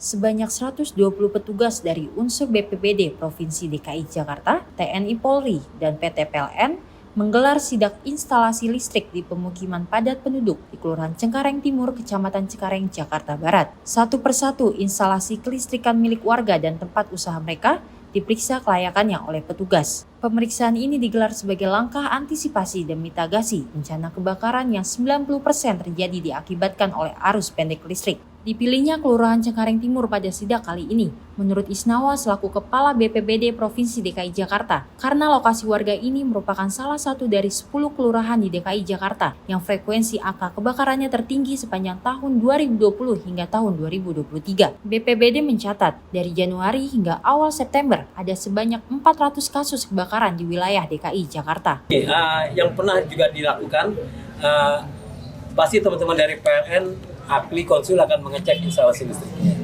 Sebanyak 120 petugas dari unsur BPBD Provinsi DKI Jakarta, TNI Polri, dan PT PLN menggelar sidak instalasi listrik di pemukiman padat penduduk di Kelurahan Cengkareng Timur, Kecamatan Cengkareng, Jakarta Barat. Satu persatu instalasi kelistrikan milik warga dan tempat usaha mereka diperiksa kelayakannya oleh petugas. Pemeriksaan ini digelar sebagai langkah antisipasi dan mitigasi bencana kebakaran yang 90% terjadi diakibatkan oleh arus pendek listrik. Dipilihnya Kelurahan Cengkareng Timur pada sidak kali ini, menurut Isnawa selaku Kepala BPBD Provinsi DKI Jakarta, karena lokasi warga ini merupakan salah satu dari 10 kelurahan di DKI Jakarta yang frekuensi angka kebakarannya tertinggi sepanjang tahun 2020 hingga tahun 2023. BPBD mencatat, dari Januari hingga awal September ada sebanyak 400 kasus kebakaran di wilayah DKI Jakarta. Yang pernah juga dilakukan, pasti teman-teman dari PLN ahli konsul akan mengecek instalasi listriknya.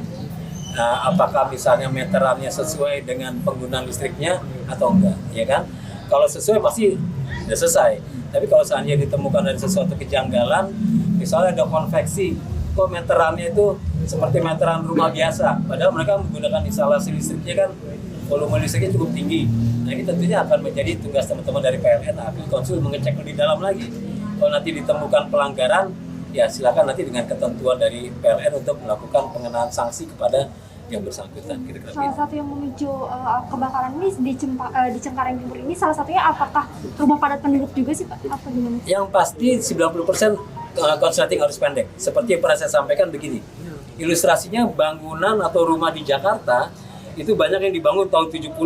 Apakah misalnya meterannya sesuai dengan penggunaan listriknya atau enggak, ya kan? Kalau sesuai pasti sudah selesai. Tapi kalau seandainya ditemukan dari sesuatu kejanggalan, misalnya ada konveksi, kok meterannya itu seperti meteran rumah biasa, padahal mereka menggunakan instalasi listriknya kan volume listriknya cukup tinggi. Nah ini tentunya akan menjadi tugas teman-teman dari PLN ahli konsul mengecek lebih dalam lagi. Kalau nanti ditemukan pelanggaran, ya silakan nanti dengan ketentuan dari PLN untuk melakukan pengenaan sanksi kepada yang bersangkutan. Salah satu yang memicu kebakaran ini di Cengkareng Timur ini salah satunya apakah rumah padat penduduk juga sih Pak? Apa gimana? Yang pasti 90% konsleting arus pendek. Seperti yang pernah saya sampaikan begini. Ilustrasinya bangunan atau rumah di Jakarta itu banyak yang dibangun tahun 70-80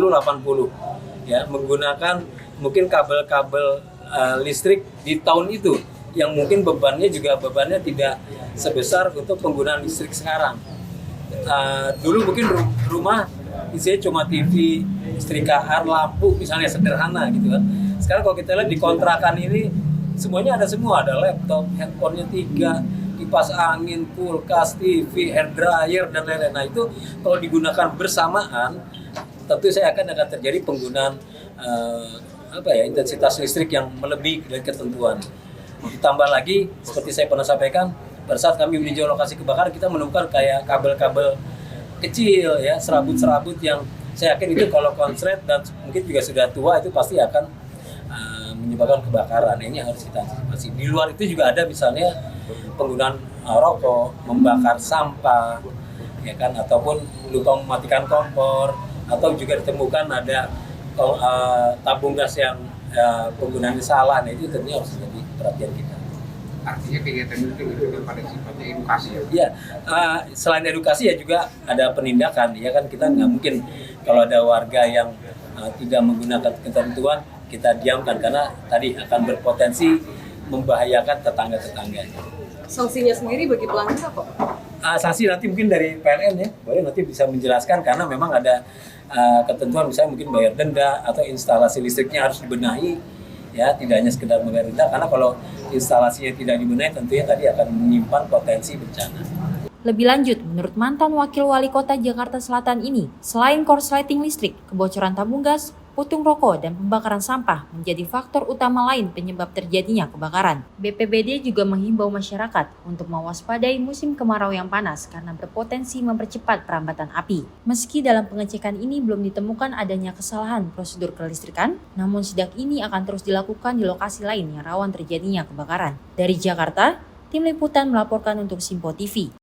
ya, menggunakan mungkin kabel-kabel listrik di tahun itu yang mungkin bebannya tidak sebesar untuk penggunaan listrik sekarang. Dulu mungkin rumah isinya cuma TV, setrika, lampu misalnya sederhana gitu kan. Sekarang kalau kita lihat di kontrakan ini semuanya ada semua, ada laptop, handphonenya 3, kipas angin, kulkas, TV, hair dryer dan lain-lain. Nah itu kalau digunakan bersamaan, tentu saya akan terjadi penggunaan intensitas listrik yang melebihi dari ketentuan. Ditambah lagi, seperti saya pernah sampaikan, pada saat kami meninjau lokasi kebakaran, kita menemukan kayak kabel-kabel kecil, ya, serabut-serabut yang saya yakin itu kalau konslet dan mungkin juga sudah tua itu pasti akan menyebabkan kebakaran. Ini harus kita antisipasi. Di luar itu juga ada misalnya penggunaan rokok, membakar sampah, ya kan, ataupun lupa mematikan kompor, atau juga ditemukan ada tabung gas yang penggunaannya salah. Nah itu tentunya harus jadi perhatian kita. Artinya kegiatan itu pada sifatnya edukasi ya? Iya, selain edukasi ya juga ada penindakan. Ya kan, kita nggak mungkin kalau ada warga yang tidak menggunakan ketentuan kita diamkan, karena tadi akan berpotensi membahayakan tetangga-tetangganya. Sanksinya sendiri bagi pelanggar apa? Sanksi nanti mungkin dari PLN ya, boleh nanti bisa menjelaskan, karena memang ada ketentuan misalnya mungkin bayar denda atau instalasi listriknya harus dibenahi, ya tidak hanya sekedar membayar denda, karena kalau instalasinya tidak dibenahi tentunya tadi akan menyimpan potensi bencana. Lebih lanjut, menurut mantan Wakil Wali Kota Jakarta Selatan ini, selain korsleting listrik, kebocoran tabung gas, putung rokok, dan pembakaran sampah menjadi faktor utama lain penyebab terjadinya kebakaran. BPBD juga menghimbau masyarakat untuk mewaspadai musim kemarau yang panas karena berpotensi mempercepat perambatan api. Meski dalam pengecekan ini belum ditemukan adanya kesalahan prosedur kelistrikan, namun sidak ini akan terus dilakukan di lokasi lain yang rawan terjadinya kebakaran. Dari Jakarta, Tim Liputan melaporkan untuk Simpo TV.